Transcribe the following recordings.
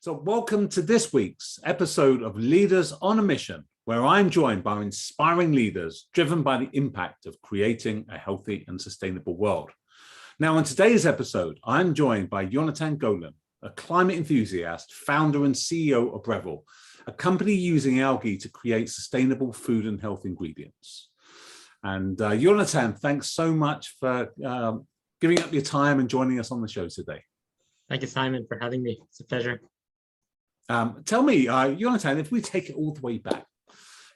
So welcome to this week's episode of Leaders on a Mission, where I'm joined by inspiring leaders driven by the impact of creating a healthy and sustainable world. Now, in today's episode, I'm joined by Yonatan Golan, a climate enthusiast, founder and CEO of Brevel, a company using algae to create sustainable food and health ingredients. And Yonatan, thanks so much for giving up your time and joining us on the show today. Thank you, Simon, for having me. It's a pleasure. Tell me, Yonatan, if we take it all the way back,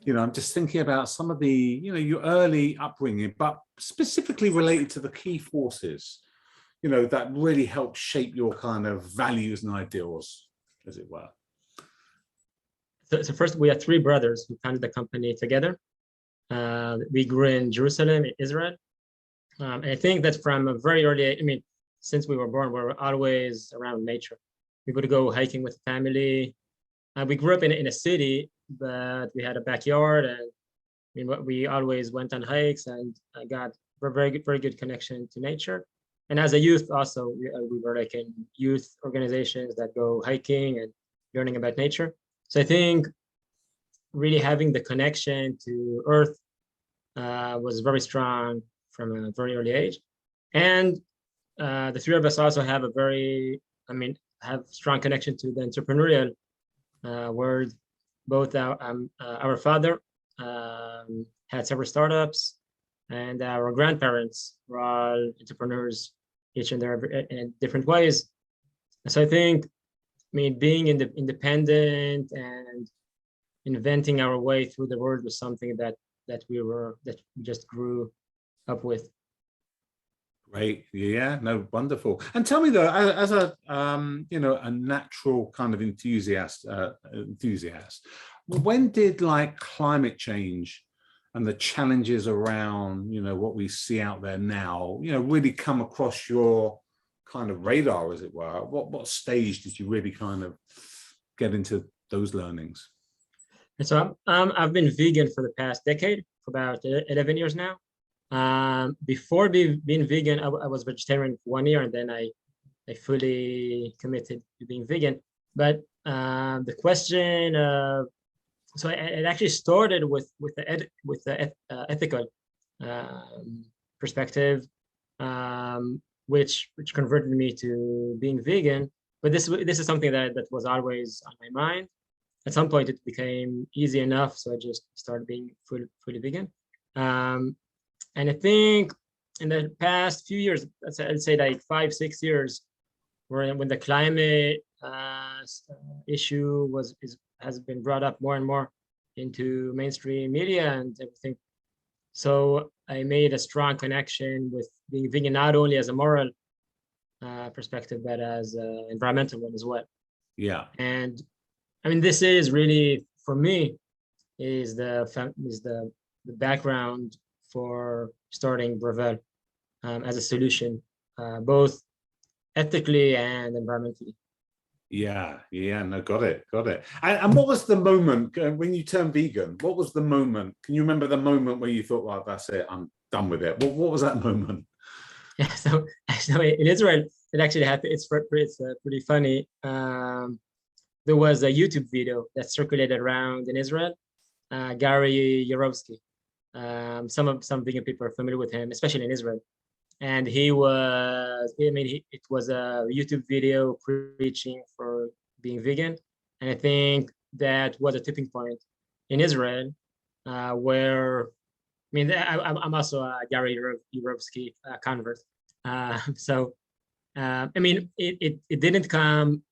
I'm just thinking about some of the, your early upbringing, but specifically related to the key forces, that really helped shape your kind of values and ideals, as it were. So first, we are three brothers who founded the company together. We grew in Jerusalem, Israel. And I think that from a very early age, since we were born, we were always around nature. We would go hiking with the family. We grew up in a city, but we had a backyard, and we always went on hikes, and I got a very good connection to nature. And as a youth, also we were like in youth organizations that go hiking and learning about nature. So I think really having the connection to Earth was very strong from a very early age, and the three of us also have have strong connection to the entrepreneurial world. Both our father had several startups, and our grandparents were all entrepreneurs, each in different ways. So I think, being independent and inventing our way through the world was something that we just grew up with. Great. Yeah, no, wonderful. And tell me though, as a a natural kind of enthusiast, when did climate change and the challenges around, what we see out there now, really come across your kind of radar, as it were? What stage did you really kind of get into those learnings? And so I've been vegan for the past decade, for about 11 years now. Before being vegan, I was vegetarian for 1 year, and then I fully committed to being vegan. But the question of, so it actually started with the ethical perspective, which converted me to being vegan. But this is something that was always on my mind. At some point, it became easy enough, so I just started being fully vegan. And I think in the past few years, I'd say like 5-6 years, when the climate issue has been brought up more and more into mainstream media and everything. So I made a strong connection with being vegan, not only as a moral perspective, but as an environmental one as well. Yeah. And this is really, for me, is the background for starting Brevel as a solution, both ethically and environmentally. Yeah, no, got it. And what was the moment when you turned vegan? What was the moment? Can you remember the moment where you thought, well, that's it, I'm done with it? What was that moment? Yeah, so in Israel, it actually happened. It's pretty funny. There was a YouTube video that circulated around in Israel. Gary Yorovsky. Some vegan people are familiar with him, especially in Israel. And it was a YouTube video preaching for being vegan. And I think that was a tipping point in Israel, where, I'm also a Gary Yorovsky convert. It didn't come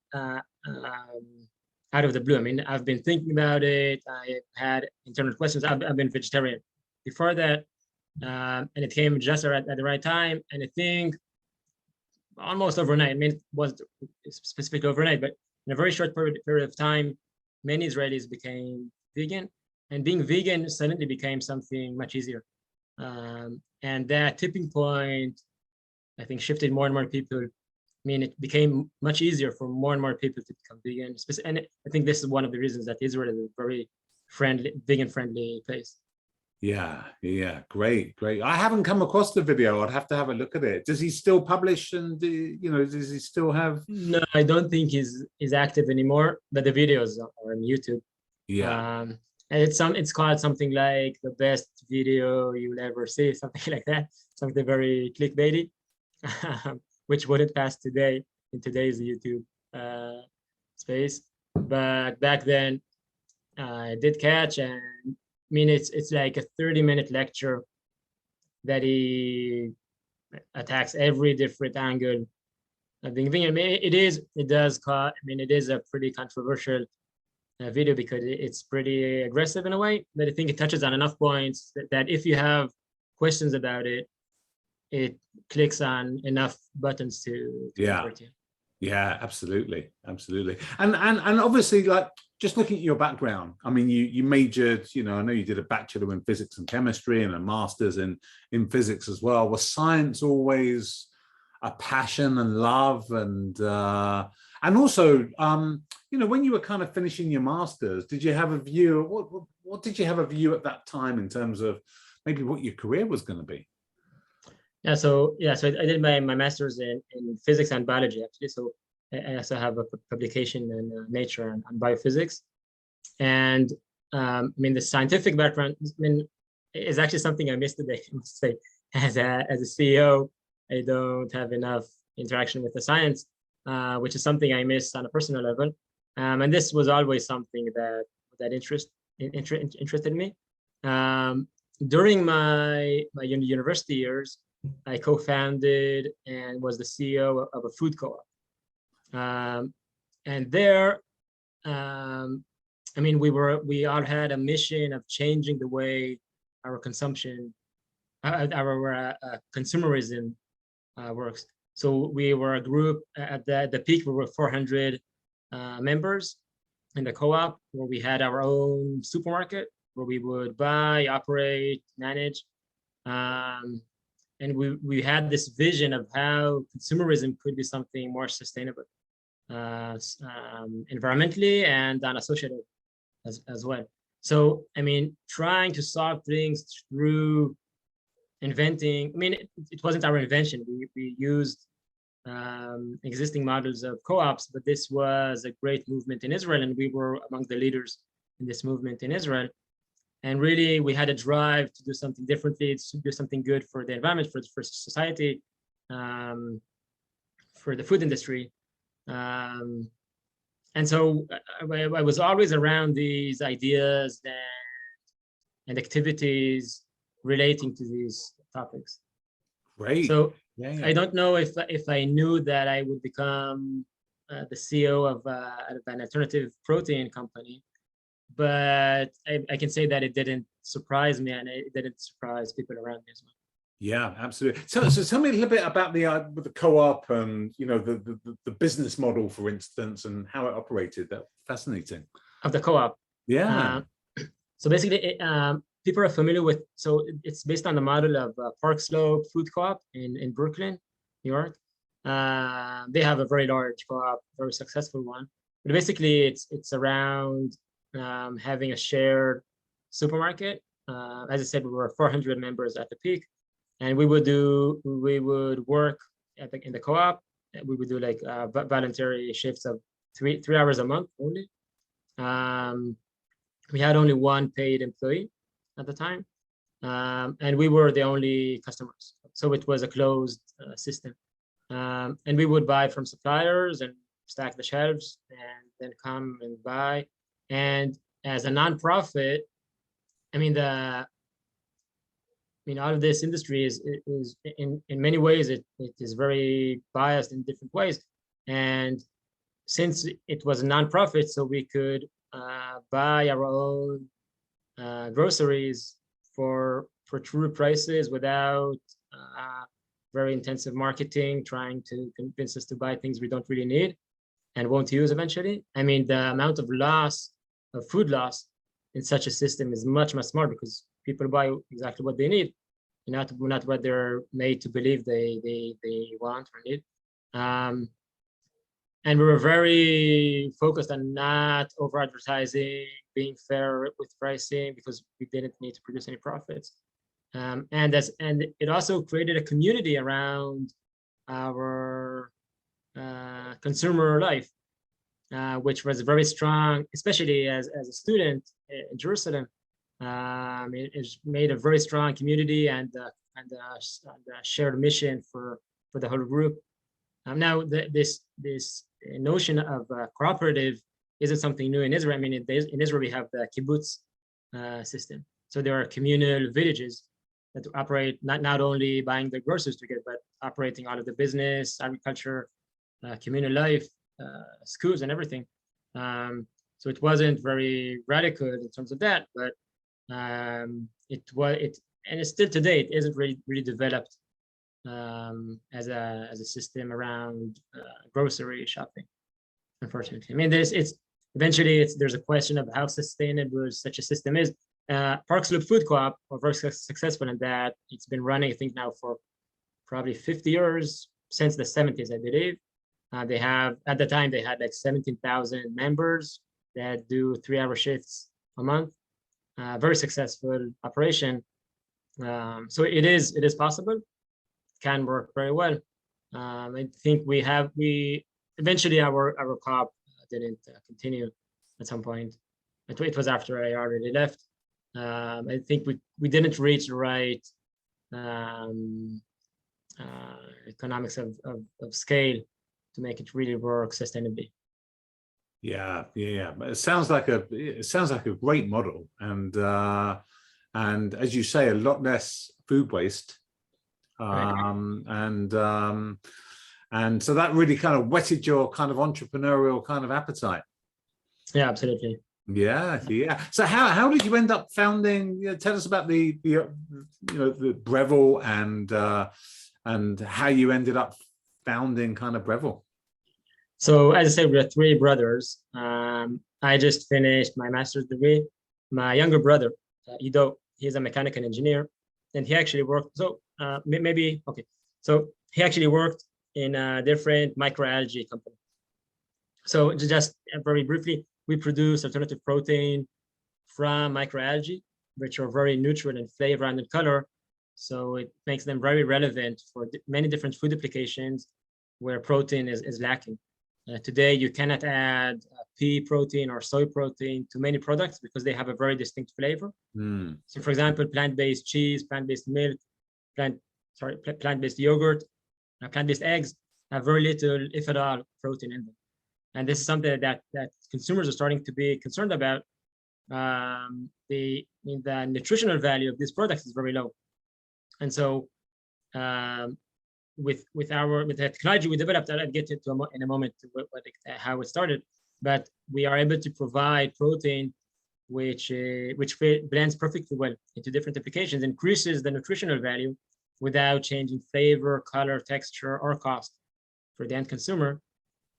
out of the blue. I've been thinking about it. I had internal questions. I've been vegetarian before that, and it came just at the right time. And I think almost overnight. It was specifically overnight, but in a very short period of time, many Israelis became vegan, and being vegan suddenly became something much easier. And that tipping point, I think, shifted more and more people. It became much easier for more and more people to become vegan. And I think this is one of the reasons that Israel is a very vegan-friendly place. Yeah, yeah, great, great. I haven't come across the video. I'd have to have a look at it. Does he still publish and does he still have? No, I don't think he's active anymore, but the videos are on YouTube. Yeah, And it's called something like the best video you'll ever see, something like that, something very clickbaity, which wouldn't pass today in today's YouTube space. But back then, I did catch, and I mean it's like a 30-minute lecture that he attacks every different angle. I think it does cause, I mean, it is a pretty controversial video because it's pretty aggressive in a way, but I think it touches on enough points that if you have questions about it, it clicks on enough buttons to yeah. convert you. Yeah, absolutely, absolutely. And obviously, like, just looking at your background, I mean, you majored, I know you did a bachelor in physics and chemistry and a master's in physics as well. Was science always a passion and love? And also, when you were kind of finishing your master's, did you have a view? What did you have a view at that time in terms of maybe what your career was going to be? So I did my master's in physics and biology, actually. So I also have a publication in Nature on biophysics. And I mean, the scientific background, I mean, is actually something I missed today, I must say. As a CEO, I don't have enough interaction with the science, which is something I miss on a personal level. And this was always something that interested me. During my university years, I co-founded and was the CEO of a food co-op. And there, I mean, we all had a mission of changing the way our consumption, our consumerism works. So we were a group at the peak. We were 400 members in the co-op, where we had our own supermarket where we would buy, operate, manage. And we had this vision of how consumerism could be something more sustainable, environmentally and on a social level as well. So, I mean, trying to solve things through inventing, I mean, it wasn't our invention. We used existing models of co-ops, but this was a great movement in Israel, and we were among the leaders in this movement in Israel. And really, we had a drive to do something differently, to do something good for the environment, for society, for the food industry. And so I was always around these ideas and activities relating to these topics. Great. So yeah. I don't know if I knew that I would become the CEO of an alternative protein company, but I can say that it didn't surprise me, and it didn't surprise people around me as well. Yeah, absolutely. So tell me a little bit about the co-op and the business model, for instance, and how it operated. That's fascinating. Of the co-op. Yeah. So basically, people are familiar with. So it's based on the model of Park Slope Food Co-op in Brooklyn, New York. They have a very large co-op, very successful one. But basically, it's around having a shared supermarket. As I said, we were 400 members at the peak, and we would work in the co-op. We would do like voluntary shifts of three hours a month only. We had only one paid employee at the time, and we were the only customers. So it was a closed system, and we would buy from suppliers and stack the shelves, and then come and buy. And as a nonprofit, I mean, all of this industry is in many ways it is very biased in different ways. And since it was a nonprofit, so we could buy our own groceries for true prices without very intensive marketing, trying to convince us to buy things we don't really need and won't use eventually. I mean, the amount of food loss in such a system is much smaller because people buy exactly what they need, not what they're made to believe they want or need. And we were very focused on not over advertising, being fair with pricing because we didn't need to produce any profits. And it also created a community around our consumer life, which was very strong, especially as a student in Jerusalem. It made a very strong community and a shared mission for the whole group. Now, this notion of cooperative isn't something new in Israel. I mean, in Israel, we have the kibbutz system. So there are communal villages that operate not only buying the groceries together, but operating all of the business, agriculture, communal life, schools, and everything. So it wasn't very radical in terms of that, but and it's still today, it isn't really developed as a system around grocery shopping, unfortunately. I mean, there's a question of how sustainable such a system is. Park Slope Food Co-op are very successful in that. It's been running, I think, now for probably 50 years, since the 70s, I believe. They have, at the time, they had like 17,000 members that do 3-hour shifts a month. Very successful operation. So it is possible. It can work very well. I think eventually our co-op didn't continue at some point. It was after I already left. I think we didn't reach the right economics of scale to make it really work sustainably. Yeah. But it sounds like a great model, and as you say, a lot less food waste. Right. And so that really kind of whetted your kind of entrepreneurial kind of appetite. Yeah, absolutely. Yeah. So how did you end up founding? Tell us about the Brevel and how you ended up founding kind of Brevel. So as I said, we're 3 brothers. I just finished my master's degree. My younger brother, Ido, he's a mechanical engineer, and he actually worked. So So he actually worked in a different microalgae company. So just very briefly, we produce alternative protein from microalgae, which are very neutral in flavor and in color. So it makes them very relevant for many different food applications where protein is lacking. Today, you cannot add pea protein or soy protein to many products because they have a very distinct flavor. So for example, plant-based cheese, plant-based milk, plant-based yogurt, plant-based eggs have very little, if at all, protein in them. And this is something that consumers are starting to be concerned about. The nutritional value of these products is very low. And so with the technology we developed, I'll get into in a moment how it started, but we are able to provide protein which blends perfectly well into different applications, increases the nutritional value without changing flavor, color, texture, or cost for the end consumer.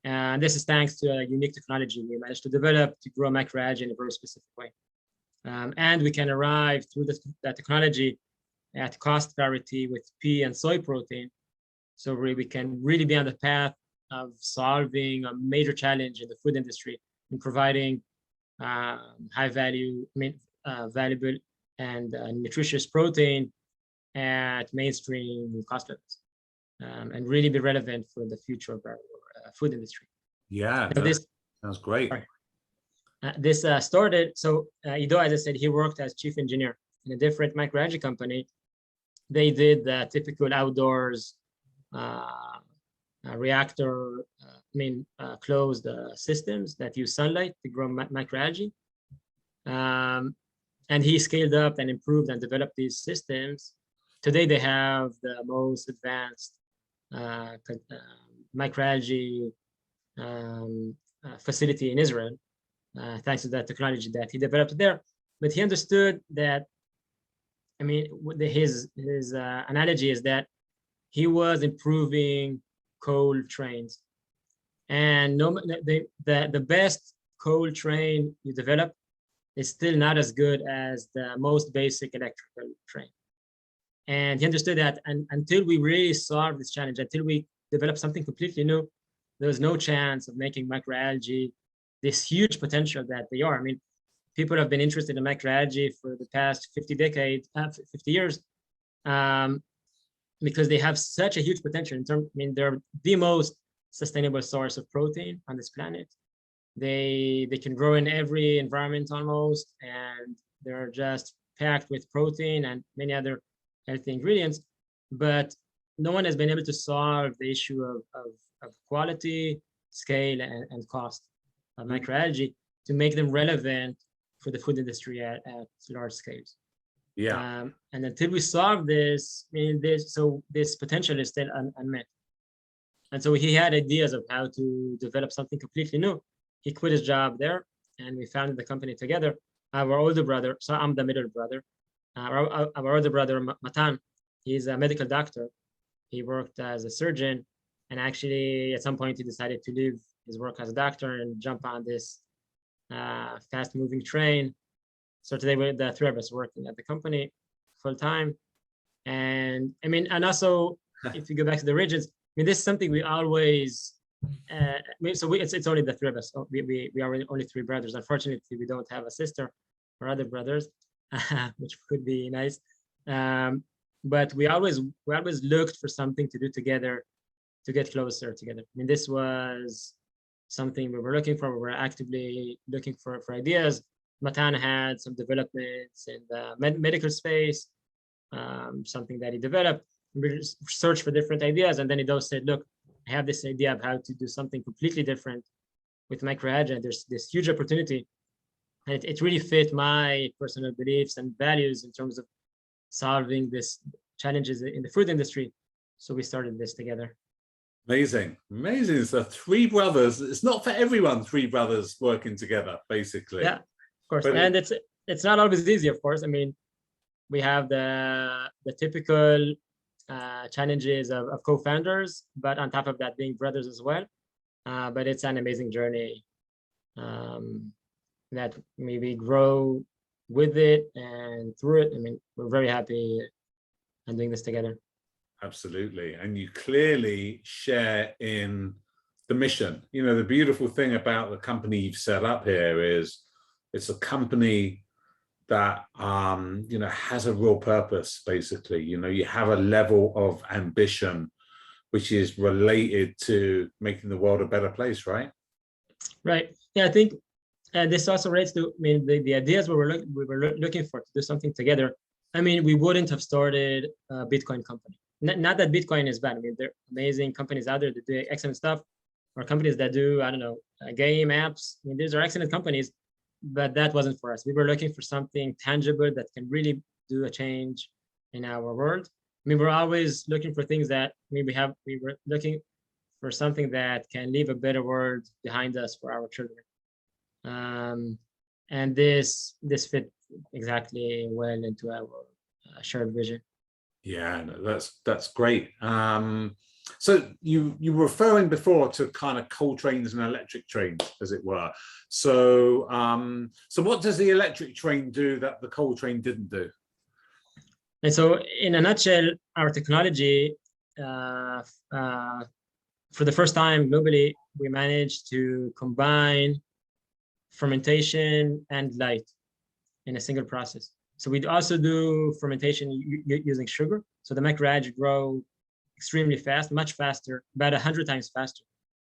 And this is thanks to a unique technology we managed to develop to grow microalgae in a very specific way. And we can arrive through that technology at cost parity with pea and soy protein. So we can really be on the path of solving a major challenge in the food industry in providing high value, valuable and nutritious protein at mainstream cost levels, and really be relevant for the future of our food industry. Yeah, this sounds great. This started, so Ido, as I said, he worked as chief engineer in a different microalgae company. They did the typical outdoors reactor, closed systems that use sunlight to grow microalgae. And he scaled up and improved and developed these systems. Today, they have the most advanced microalgae facility in Israel, thanks to that technology that he developed there. But he understood that, his analogy is that he was improving coal trains, and the best coal train you develop is still not as good as the most basic electrical train. And he understood that, and until we really solve this challenge, until we develop something completely new, there was no chance of making microalgae this huge potential that they are. people have been interested in microalgae for the past 50 years, because they have such a huge potential in terms. I mean, they're the most sustainable source of protein on this planet. They can grow in every environment almost, and they're just packed with protein and many other healthy ingredients. But no one has been able to solve the issue of quality, scale, and cost of microalgae to make them relevant for the food industry at large scales. Yeah. And until we solve this, I mean, this potential is still unmet. And so he had ideas of how to develop something completely new. He quit his job there, and we founded the company together. Our older brother, so I'm the middle brother. Our older brother, Matan, he's a medical doctor. He worked as a surgeon, and actually, at some point, he decided to leave his work as a doctor and jump on this fast-moving train. So today, we're the three of us working at the company full time. And I mean, and also, if you go back to the origins, I mean, this is something we always. It's only the three of us. We are only three brothers. Unfortunately, we don't have a sister or other brothers, which could be nice. But we always looked for something to do together to get closer together. I mean, this was something we were looking for. We were actively looking for ideas. Matan had some developments in the medical space, something that he developed. We searched for different ideas, and then he said, "Look, I have this idea of how to do something completely different with microalgae. There's this huge opportunity, and it really fit my personal beliefs and values in terms of solving this challenges in the food industry." So we started this together. Amazing. So three brothers. It's not for everyone, three brothers working together, basically. Yeah, of course. But and it's not always easy, of course. I mean, we have the typical challenges of co-founders, but on top of that, being brothers as well. But it's an amazing journey that we grow with it and through it. I mean, we're very happy and doing this together. Absolutely. And you clearly share in the mission. You know, the beautiful thing about the company you've set up here is it's a company that, you know, has a real purpose, basically. You know, you have a level of ambition which is related to making the world a better place, right? Right. Yeah, I think this also relates to, I mean, the ideas we were looking for to do something together. I mean, we wouldn't have started a Bitcoin company. Not that Bitcoin is bad. I mean, there are amazing companies out there that do excellent stuff, or companies that do, I don't know, game apps. I mean, these are excellent companies, but that wasn't for us. We were looking for something tangible that can really do a change in our world. I mean, we're always looking for things that, I mean, we were looking for something that can leave a better world behind us for our children. And this fit exactly well into our shared vision. Yeah, no, that's great. So you were referring before to kind of coal trains and electric trains, as it were. So so what does the electric train do that the coal train didn't do? And so, in a nutshell, our technology, for the first time globally, we managed to combine fermentation and light in a single process. So we also do fermentation using sugar. So the microalgae grow extremely fast, much faster, about 100 times faster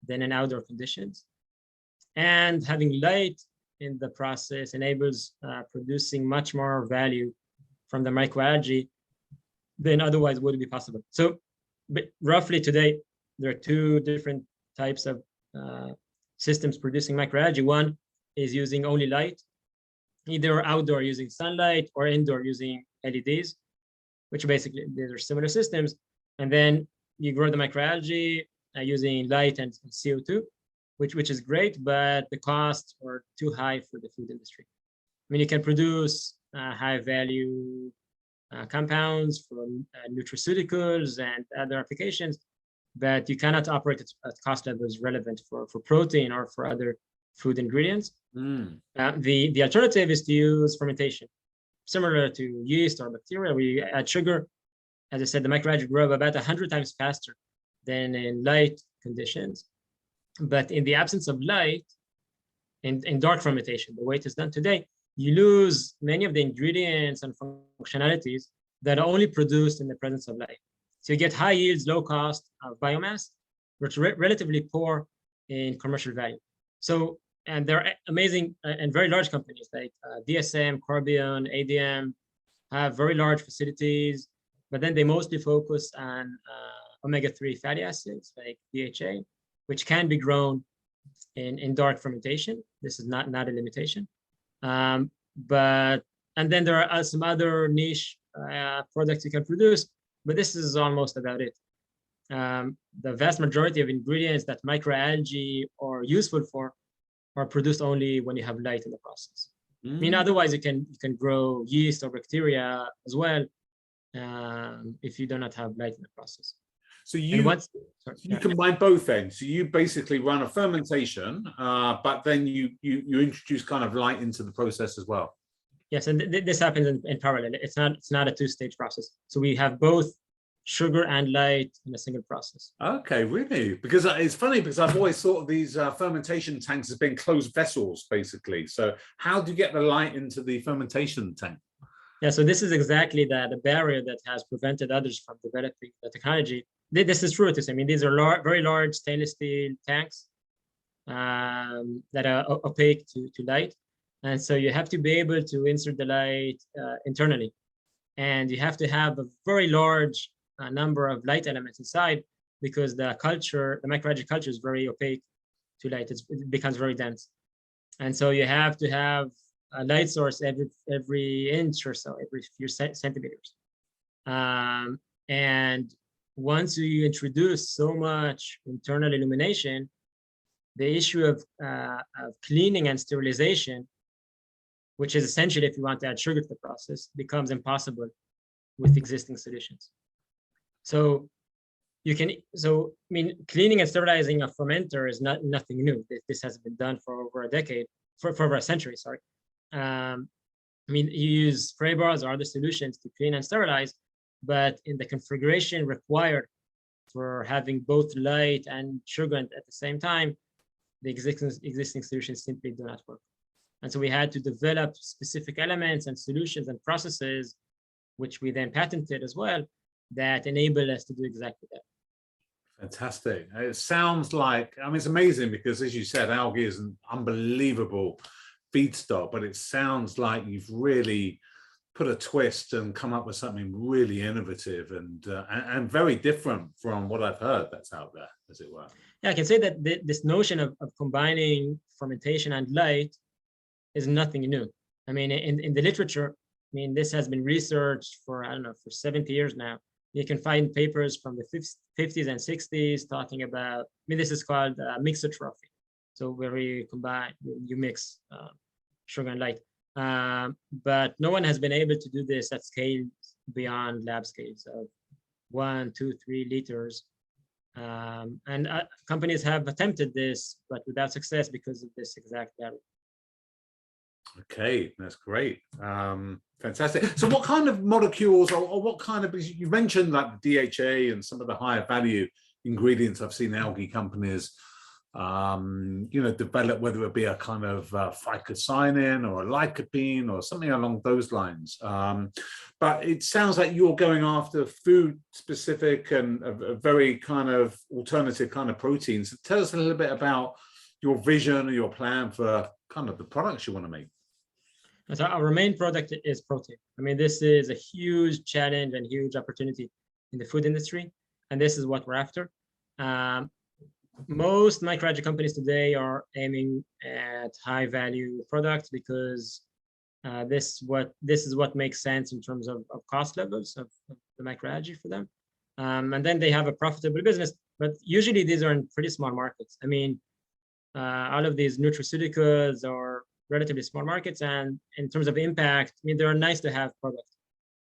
than in outdoor conditions. And having light in the process enables producing much more value from the microalgae than otherwise would be possible. So but roughly today, there are two different types of systems producing microalgae. One is using only light, either outdoor using sunlight or indoor using LEDs, which basically these are similar systems. And then you grow the microalgae using light and CO2, which is great, but the costs are too high for the food industry. I mean, you can produce high value compounds for nutraceuticals and other applications, but you cannot operate at cost levels relevant for protein or for other food ingredients. The alternative is to use fermentation, similar to yeast or bacteria. We add sugar. As I said, the microalgae grow about 100 times faster than in light conditions. But in the absence of light, in dark fermentation, the way it is done today, you lose many of the ingredients and functionalities that are only produced in the presence of light. So you get high yields, low cost of biomass, which relatively poor in commercial value. So, and there are amazing and very large companies like DSM, Corbion, ADM have very large facilities, but then they mostly focus on omega-3 fatty acids like DHA, which can be grown in dark fermentation. This is not a limitation. And then there are some other niche products you can produce, but this is almost about it. The vast majority of ingredients that microalgae are useful for are produced only when you have light in the process. I mean, otherwise you can grow yeast or bacteria as well if you do not have light in the process. So you combine both ends. So you basically run a fermentation, but then you introduce kind of light into the process as well. Yes, and this happens in parallel. It's not a two-stage process. So we have both sugar and light in a single process. Okay, really? Because it's funny because I've always thought of these fermentation tanks as being closed vessels, basically. So how do you get the light into the fermentation tank? Yeah, so this is exactly the barrier that has prevented others from developing the technology. This is true. I mean, these are very large stainless steel tanks that are opaque to light. And so you have to be able to insert the light internally. And you have to have a very large number of light elements inside because the microalgae culture is very opaque to light. It becomes very dense. And so you have to have a light source every inch or so, every few centimeters. And once you introduce so much internal illumination, the issue of cleaning and sterilization, which is essential if you want to add sugar to the process, becomes impossible with existing solutions. So I mean, cleaning and sterilizing a fermenter is nothing new. This has been done for over a decade, for over a century, sorry. I mean, you use spray bars or other solutions to clean and sterilize, but in the configuration required for having both light and sugar at the same time, the existing solutions simply do not work. And so we had to develop specific elements and solutions and processes, which we then patented as well, that enable us to do exactly that. Fantastic. It sounds like, I mean, it's amazing because, as you said, algae is an unbelievable feedstock, but it sounds like you've really put a twist and come up with something really innovative and very different from what I've heard that's out there, as it were. Yeah, I can say that this notion of combining fermentation and light is nothing new. I mean, in the literature, I mean, this has been researched for, I don't know, for 70 years now. You can find papers from the 50s and 60s talking about, I mean, this is called mixotrophy. So where you combine, you mix sugar and light. But no one has been able to do this at scales beyond lab scales of 1, 2, 3 liters. And companies have attempted this, but without success because of this exact barrier. Okay, that's great. Fantastic. So what kind of molecules or what kind of, you mentioned like the DHA and some of the higher value ingredients I've seen algae companies develop, whether it be a kind of phycocyanin or a lycopene or something along those lines. But it sounds like you're going after food specific and a very kind of alternative kind of proteins. So tell us a little bit about your vision or your plan for kind of the products you want to make. So our main product is protein. I mean, this is a huge challenge and huge opportunity in the food industry, and this is what we're after. Most microalgae companies today are aiming at high value products because this is what makes sense in terms of cost levels of the microalgae for them. And then they have a profitable business, but usually these are in pretty small markets. I mean, all of these nutraceuticals are relatively small markets, and in terms of impact, I mean, they're nice to have products.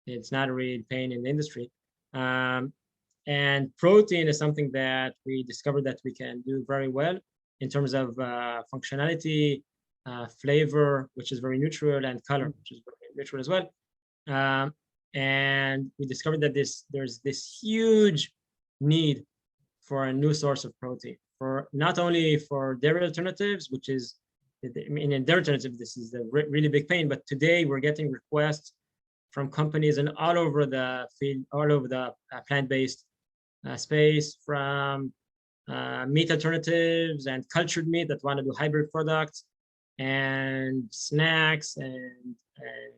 It's not a real pain in the industry. And protein is something that we discovered that we can do very well in terms of functionality, flavor, which is very neutral, and color, which is very neutral as well. And we discovered that there's this huge need for a new source of protein, for not only for dairy alternatives, which is in their alternative, this is a really big pain. But today we're getting requests from companies and all over the field, all over the plant-based space, from meat alternatives and cultured meat that want to do hybrid products, and snacks and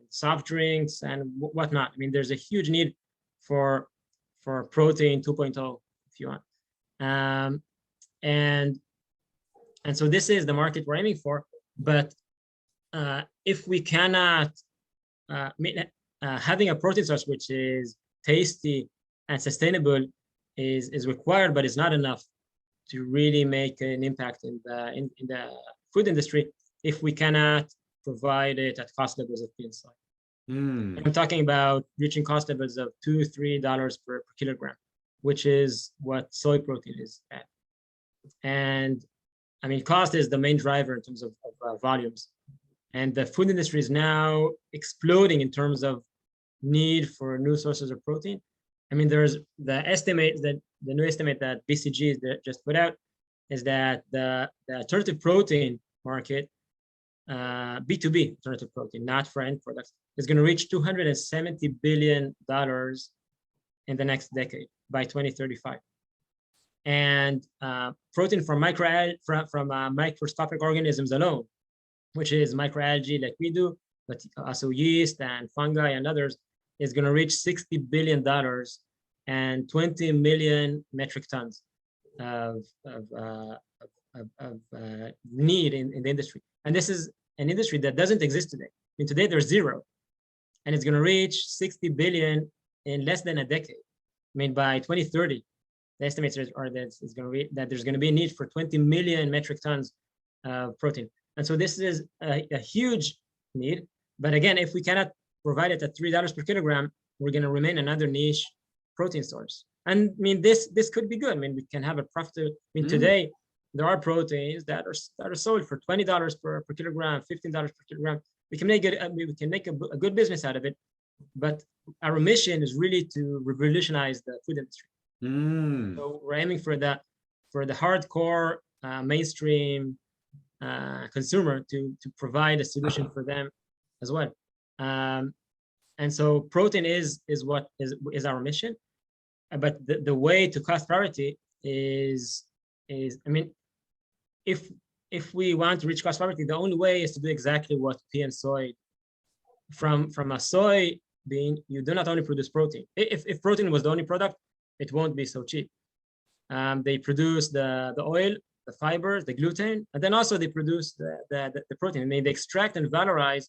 soft drinks and whatnot. I mean, there's a huge need for protein 2.0, if you want. And so this is the market we're aiming for. But if we cannot, having a protein source which is tasty and sustainable is required, but it's not enough to really make an impact in the food industry if we cannot provide it at cost levels of pea soy. I'm talking about reaching cost levels of $2-3 per kilogram, which is what soy protein is at. And I mean, cost is the main driver in terms of volumes. And the food industry is now exploding in terms of need for new sources of protein. I mean, there's the new estimate that BCG just put out is that the alternative protein market, B2B alternative protein, not for end products, is going to reach $270 billion in the next decade by 2035. And protein from microscopic organisms alone, which is microalgae like we do, but also yeast and fungi and others, is going to reach $60 billion and 20 million metric tons of need in the industry. And this is an industry that doesn't exist today. I mean, today there's zero, and it's going to reach 60 billion in less than a decade. I mean, by 2030, the estimates are that there's going to be a need for 20 million metric tons of protein. And so this is a huge need. But again, if we cannot provide it at $3 per kilogram, we're going to remain another niche protein source. And I mean, this could be good. I mean, we can have a profit. I mean, today there are proteins that are sold for $20 per kilogram, $15 per kilogram. We can make a good business out of it. But our mission is really to revolutionize the food industry. So we're aiming for the hardcore mainstream consumer to provide a solution for them as well. And so protein is our mission. But the way to cost parity is I mean, if we want to reach cost parity, the only way is to do exactly what pea and soy. From a soy bean, you do not only produce protein. If protein was the only product, it won't be so cheap. They produce the oil, the fibers, the gluten, and then also they produce the protein. I mean, they extract and valorize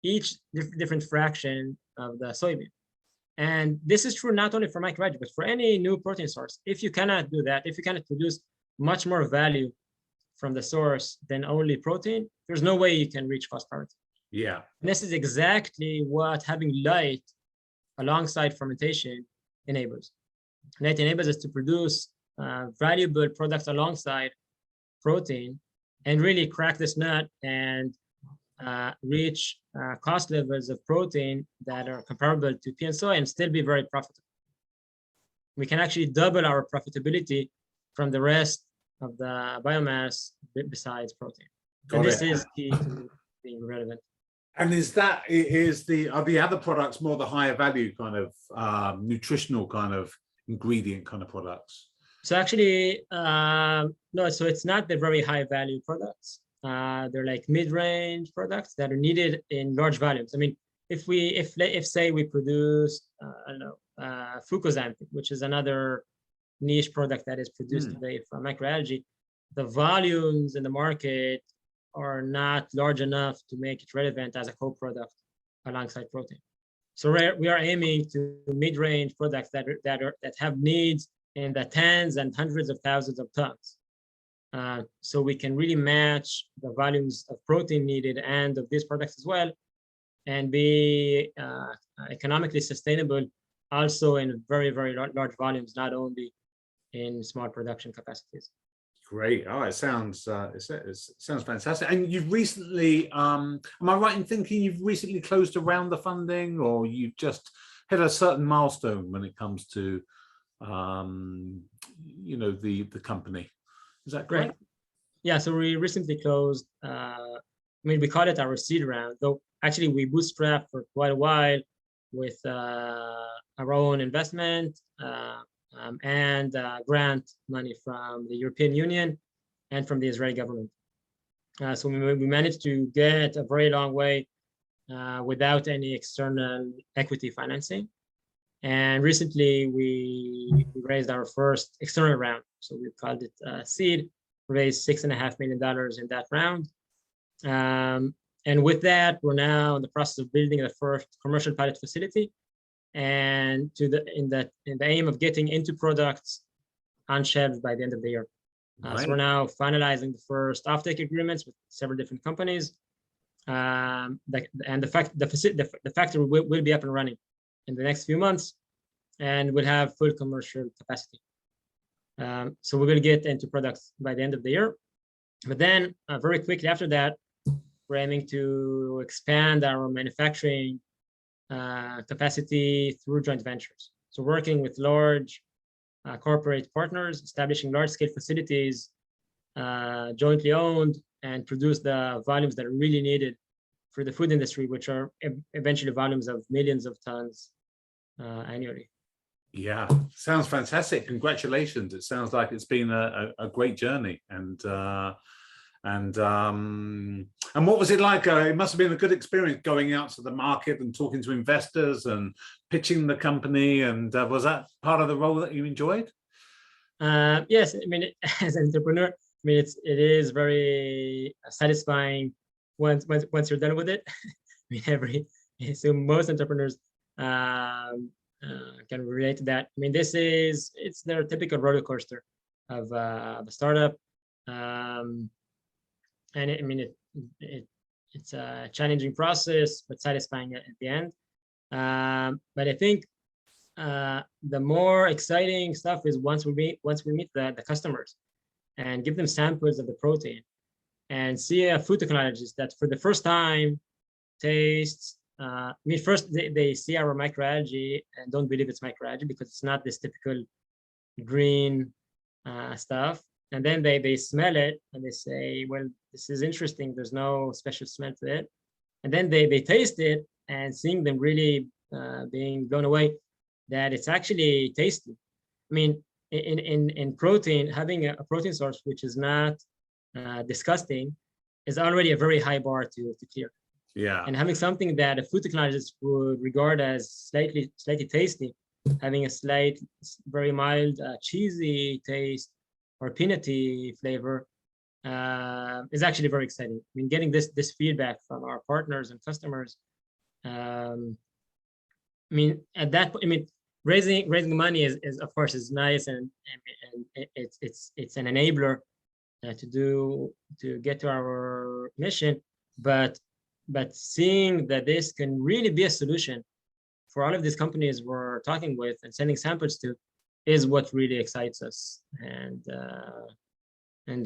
each different fraction of the soybean. And this is true not only for microalgae, but for any new protein source. If you cannot do that, if you cannot produce much more value from the source than only protein, there's no way you can reach cost parity. Yeah. And this is exactly what having light alongside fermentation enables. Light enables us to produce valuable products alongside protein and really crack this nut and reach cost levels of protein that are comparable to pea and soy and still be very profitable. We can actually double our profitability from the rest of the biomass besides protein. And this is key to being relevant. And are the other products more the higher value kind of nutritional kind of ingredient kind of products? So actually, no, so it's not the very high value products. They're like mid-range products that are needed in large volumes. I mean, if say we produce, I don't know, fucoxanthin, which is another niche product that is produced today from microalgae, the volumes in the market are not large enough to make it relevant as a co-product alongside protein. So we are aiming to mid-range products that have needs in the tens and hundreds of thousands of tons. So we can really match the volumes of protein needed and of these products as well, and be economically sustainable also in very, very large volumes, not only in small production capacities. Great. Oh, it sounds fantastic. And you've recently, am I right in thinking you've recently closed a round of funding, or you've just hit a certain milestone when it comes to, the company? Is that correct? Right. Yeah. So we recently closed a mean, we call it our seed round, though actually we bootstrapped for quite a while with our own investment and grant money from the European Union and from the Israeli government. So we managed to get a very long way without any external equity financing. And recently we raised our first external round. So we called it seed, raised $6.5 million in that round. And with that, we're now in the process of building the first commercial pilot facility, and in the aim of getting into products on shelves by the end of the year. Right. So we're now finalizing the first offtake agreements with several different companies, and the factory will be up and running in the next few months, and we'll have full commercial capacity. So we will get into products by the end of the year, but then very quickly after that, we're aiming to expand our manufacturing capacity through joint ventures. So working with large corporate partners, establishing large-scale facilities, jointly owned, and produce the volumes that are really needed for the food industry, which are eventually volumes of millions of tons annually. Yeah, sounds fantastic. Congratulations. It sounds like it's been a great journey. And what was it like? It must have been a good experience going out to the market and talking to investors and pitching the company. And was that part of the role that you enjoyed? Yes, I mean, as an entrepreneur, I mean, it is very satisfying once you're done with it. I mean, so most entrepreneurs can relate to that. I mean, it's their typical roller coaster of a startup. And I mean, it's a challenging process, but satisfying at the end. But I think the more exciting stuff is once we meet the customers and give them samples of the protein and see a food technologist that for the first time tastes. I mean, first they see our microalgae and don't believe it's microalgae because it's not this typical green stuff. And then they smell it and they say, well, this is interesting. There's no special smell to it. And then they taste it, and seeing them really being blown away that it's actually tasty. I mean, in protein, having a protein source which is not disgusting is already a very high bar to clear. Yeah. And having something that a food technologist would regard as slightly tasty, having a slight, very mild, cheesy taste or peanutty flavor is actually very exciting. I mean, getting this feedback from our partners and customers. I mean, at that point, I mean, raising money is of course is nice, and it's an enabler to get to our mission, but seeing that this can really be a solution for all of these companies we're talking with and sending samples to is what really excites us and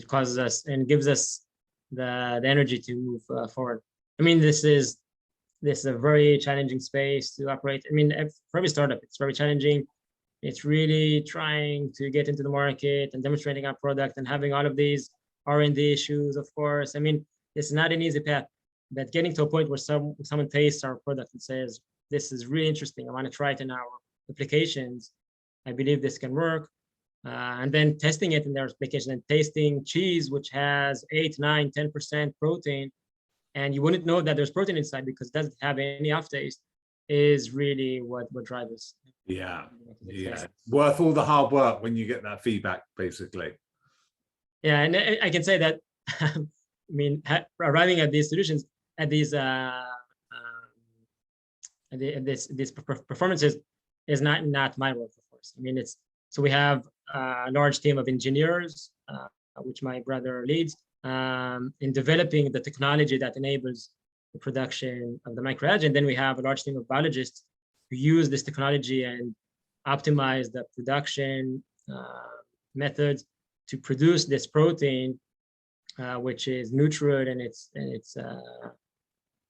causes us and gives us the energy to move forward. I mean, this is a very challenging space to operate. I mean, for every startup, it's very challenging. It's really trying to get into the market and demonstrating our product and having all of these R&D issues, of course. I mean, it's not an easy path, but getting to a point where someone tastes our product and says, this is really interesting, I want to try it in our applications, I believe this can work. And then testing it in their application and tasting cheese, which has 8, 9, 10% protein, and you wouldn't know that there's protein inside because it doesn't have any aftertaste, is really what drives us. Yeah, worth all the hard work when you get that feedback, basically. Yeah, and I can say that, I mean, arriving at these solutions, at these performances is not my work, of course. I mean, so we have a large team of engineers, which my brother leads, in developing the technology that enables the production of the microalgae. And then we have a large team of biologists who use this technology and optimize the production methods to produce this protein, which is neutral and it's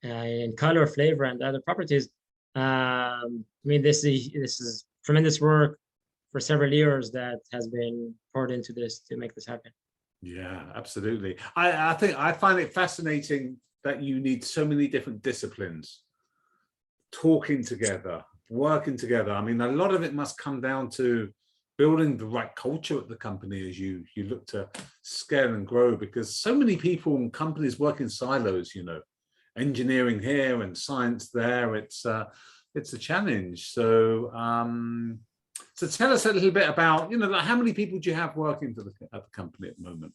in color, flavor, and other properties. I mean, this is tremendous work for several years that has been poured into this to make this happen. Yeah, absolutely. I think I find it fascinating that you need so many different disciplines talking together, working together. I mean, a lot of it must come down to building the right culture at the company as you look to scale and grow, because so many people and companies work in silos, engineering here and science there. It's a challenge. So so tell us a little bit about, like how many people do you have working at the company at the moment?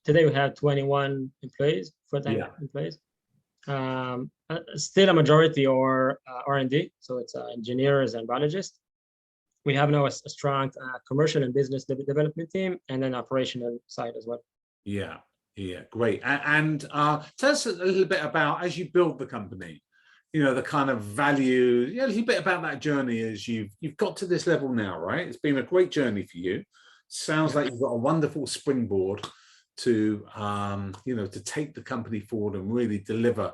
Today we have 21 employees, full-time employees. Still a majority or R&D, so it's engineers and biologists. We have now a strong commercial and business development team, and an operational side as well. Yeah, great. And tell us a little bit about, as you build the company, the kind of value, a little bit about that journey as you've got to this level now, right? It's been a great journey for you. Sounds like you've got a wonderful springboard to, to take the company forward and really deliver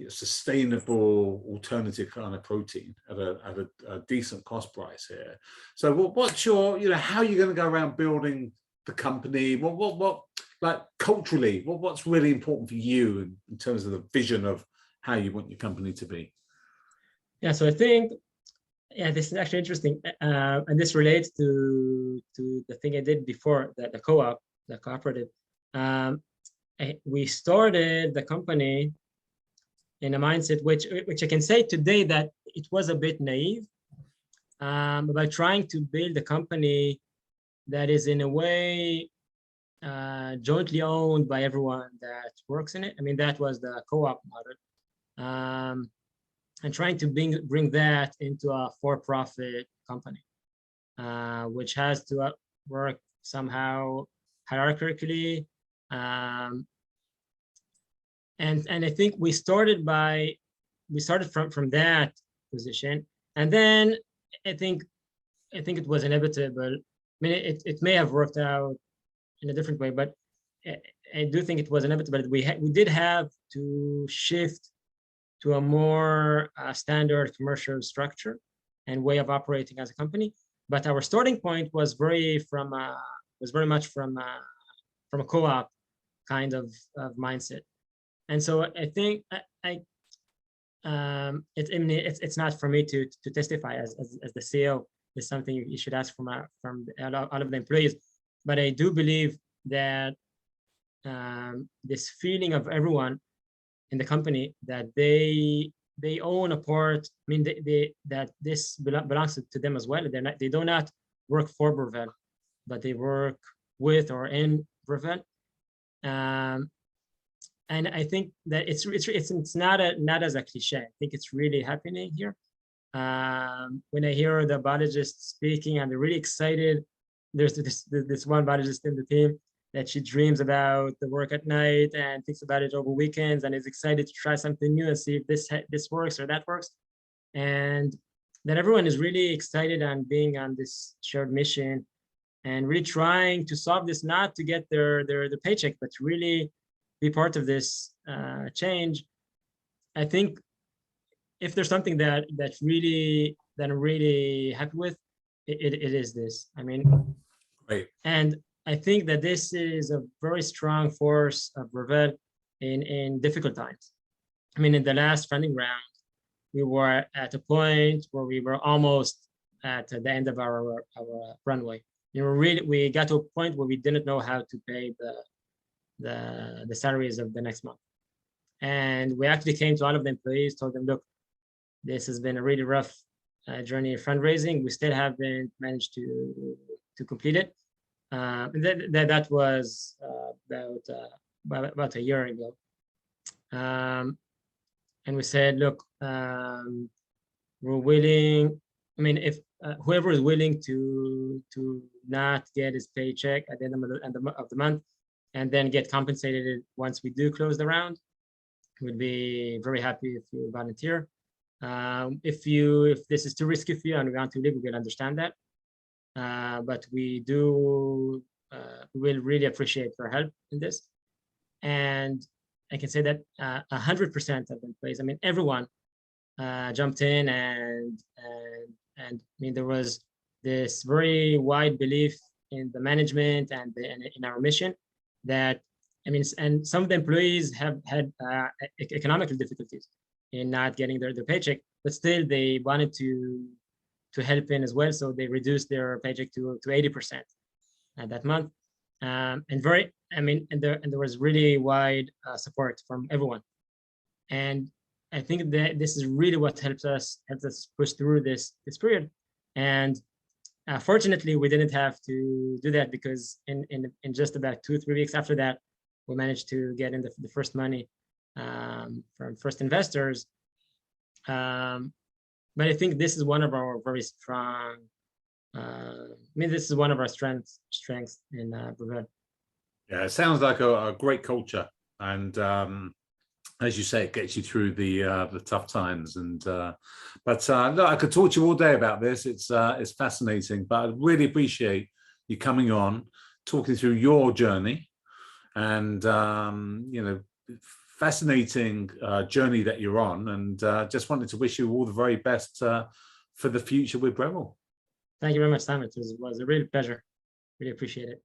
sustainable alternative kind of protein at a decent cost price here. So what's your, how are you going to go around building the company? What like culturally, what's really important for you in terms of the vision of how you want your company to be? Yeah, so I think, this is actually interesting. And this relates to the thing I did before, the co-op, the cooperative. We started the company in a mindset which I can say today that it was a bit naive, by trying to build a company that is in a way jointly owned by everyone that works in it. I mean, that was the co-op model, and trying to bring that into a for-profit company, which has to work somehow hierarchically. And I think we started from that position, and then I think it was inevitable. I mean, it may have worked out in a different way, but I do think it was inevitable that we did have to shift to a more standard commercial structure and way of operating as a company. But our starting point was very much from a co-op kind of mindset. And so I think it's not for me to testify as the CEO. Is something you should ask from all of the employees. But I do believe that this feeling of everyone in the company that they own a part. I mean, that this belongs to them as well. They do not work for Brevel, but they work with or in Brevel. And I think that it's not as a cliche. I think it's really happening here. When I hear the biologists speaking, and they're really excited. There's this one biologist in the team that she dreams about the work at night and thinks about it over weekends and is excited to try something new and see if this works or that works. And that everyone is really excited on being on this shared mission and really trying to solve this, not to get their paycheck, but to really be part of this change. I think if there's something that I'm really happy with, it is this. I mean, right. And I think that this is a very strong force of Brevel in difficult times. I mean, in the last funding round, we were at a point where we were almost at the end of our runway. We got to a point where we didn't know how to pay the salaries of the next month. And we actually came to all of the employees, told them, look, this has been a really rough journey of fundraising. We still haven't managed to complete it. And that was about a year ago. And we said, look, we're willing. I mean, if whoever is willing to not get his paycheck at the end of the month, and then get compensated once we do close the round, we'd be very happy if you volunteer. If this is too risky for you and we want to leave, we will understand that. But we will really appreciate your help in this. And I can say that 100% of employees, I mean, everyone jumped in, and I mean, there was this very wide belief in the management and in our mission that I mean, and some of the employees have had economical difficulties in not getting their paycheck, but still they wanted to help in as well. So they reduced their paycheck to 80% that month. And there was really wide support from everyone. And I think that this is really what helps us push through this period. And fortunately, we didn't have to do that, because in just about 2 or 3 weeks after that, we managed to get in the first money from first investors. But I think this is one of our very strong. This is one of our strengths in Brevel. Yeah, it sounds like a great culture, and as you say, it gets you through the tough times. And look, I could talk to you all day about this. It's fascinating, but I really appreciate you coming on, talking through your journey, and fascinating journey that you're on. And just wanted to wish you all the very best for the future with Brevel. Thank you very much, Sam. It was a real pleasure. Really appreciate it.